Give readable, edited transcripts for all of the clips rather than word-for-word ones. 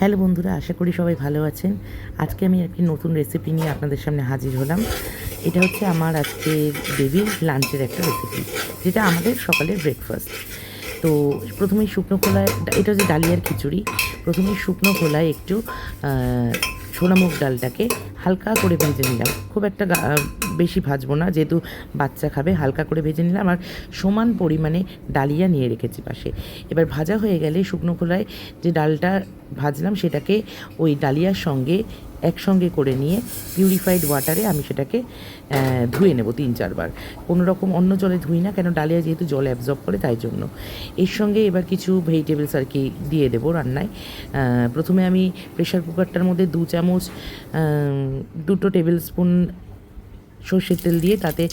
Hello বন্ধুরা, আশা করি সবাই ভালো আছেন। আজকে আমি একটি নতুন রেসিপি নিয়ে আপনাদের সামনে হাজির হলাম। এটা হচ্ছে আমার আজকে বেবির লাঞ্চের একটা রেসিপি, যেটা আমাদের সকালের ব্রেকফাস্ট। তো প্রথমেই শুকনো খোলায়, এটা হচ্ছে ডালিয়ার খিচুড়ি। প্রথমেই শুকনো খোলায় একটু ছোলা মুগ ডালটাকে হালকা করে ভেজে নিলাম। খুব একটা বেশি ভাজবো না, যেহেতু বাচ্চা খাবে। হালকা করে ভেজে নিলাম আর সমান পরিমাণে ডালিয়া নিয়ে রেখেছি পাশে। এবার ভাজা হয়ে গেলে শুকনো খোলায় যে ডালটা ভাজলাম সেটাকে ওই ডালিয়ার সঙ্গে একসঙ্গে করে নিয়ে পিউরিফাইড ওয়াটারে আমি সেটাকে ধুয়ে নেব 3-4 বার। কোনো রকম অন্য জলে ধুই না, কেন ডালিয়া যেহেতু জল অ্যাবজর্ব করে, তাই জন্য। এর সঙ্গে এবার কিছু ভেজিটেবলস আর কি দিয়ে দেবো রান্নায়। প্রথমে আমি প্রেশার কুকারটার মধ্যে 2 টেবিল স্পুন সর্ষের তেল দিয়ে তাতে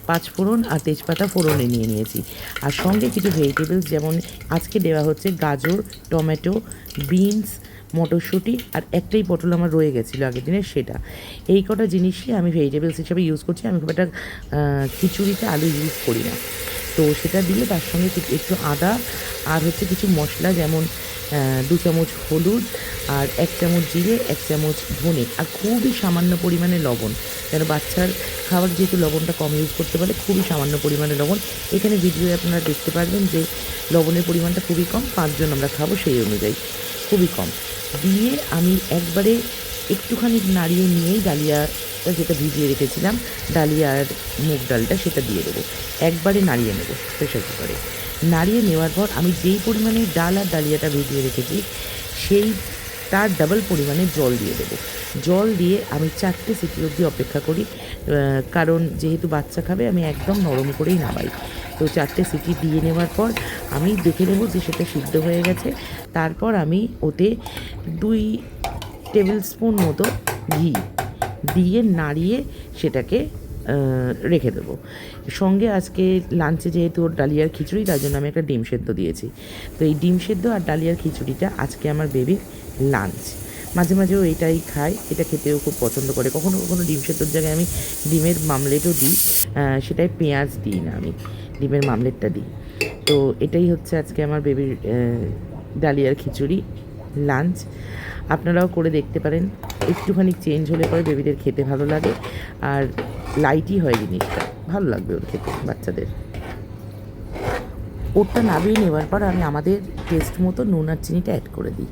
5 ফোড়ন আর তেজপাতা ফোড়নে নিয়ে নিয়েছি। আর সঙ্গে কিছু ভেজিটেবলস, যেমন আজকে দেওয়া হচ্ছে গাজর, টমেটো, বিনস, মটরশুঁটি আর একটাই পটল আমার রয়ে গেছিলো আগের দিনের, সেটা। এই কটা জিনিসই আমি ভেজিটেবলস হিসাবে ইউজ করছি। আমি খুব একটা খিচুড়িতে আলু ইউজ করি না। তো সেটা দিয়ে তার সঙ্গে একটু আদা আর হচ্ছে কিছু মশলা, যেমন 2 চামচ হলুদ আর 1 চামচ জিরে, 1 চামচ ধনে, আর খুবই সামান্য পরিমাণে লবণ। কেন বাচ্চার খাবার যেহেতু লবণটা কম ইউজ করতে পারে, খুবই সামান্য পরিমাণে লবণ। এখানে ভিডিওয়ে আপনারা দেখতে পারবেন যে লবণের পরিমাণটা খুবই কম, 5 জন আমরা খাবো সেই অনুযায়ী, খুবই কম। দিয়ে আমি একবারে একটুখানি নাড়িয়ে নিয়েই ডালিয়াটা যেটা ভিজিয়ে রেখেছিলাম, ডালিয়া আর মুগ ডালটা, সেটা দিয়ে দেবো। একবারে নাড়িয়ে নেব প্রেশার কুকারে। নাড়িয়ে নেওয়ার পর আমি যেই পরিমাণে ডাল আর ডালিয়াটা ভিজিয়ে রেখেছি সেই তার ডাবল পরিমাণে জল দিয়ে দেবো। জল দিয়ে আমি 4টে সিটি অবধি অপেক্ষা করি, কারণ যেহেতু বাচ্চা খাবে আমি একদম নরম করেই নামাই। তো 4টে সিটি দিয়ে নেওয়ার পর আমি দেখে নেব যে সেটা সিদ্ধ হয়ে গেছে। তারপর আমি ওতে 2 টেবিল স্পুন মতো ঘি দিয়ে নাড়িয়ে সেটাকে রেখে দেবো। সঙ্গে আজকে লাঞ্চে যেহেতু ওর ডালিয়ার খিচুড়ি, তার জন্য আমি একটা ডিম সেদ্ধ দিয়েছি। তো এই ডিম সেদ্ধ আর ডালিয়ার খিচুড়িটা আজকে আমার বেবির লাঞ্চ। মাঝে মাঝেও এটাই খায়, এটা খেতেও খুব পছন্দ করে। কখনো কখনো ডিম সেদ্ধর জায়গায় আমি ডিমের মামলেটও দিই, সেটাই পেঁয়াজ দিই না, আমি ডিমের মামলেটটা দিই। তো এটাই হচ্ছে আজকে আমার বেবির ডালিয়ার খিচুড়ি লাঞ্চ। আপনারাও করে দেখতে পারেন, একটুখানি চেঞ্জ হলে পরে বেবিদের খেতে ভালো লাগে, আর লাইটই হয় জিনিসটা, ভালো লাগবে ওর খেতে, বাচ্চাদের। ওরটা নামিয়ে নেওয়ার পর আমি আমাদের টেস্ট মতো নুন আর চিনিটা অ্যাড করে দিই।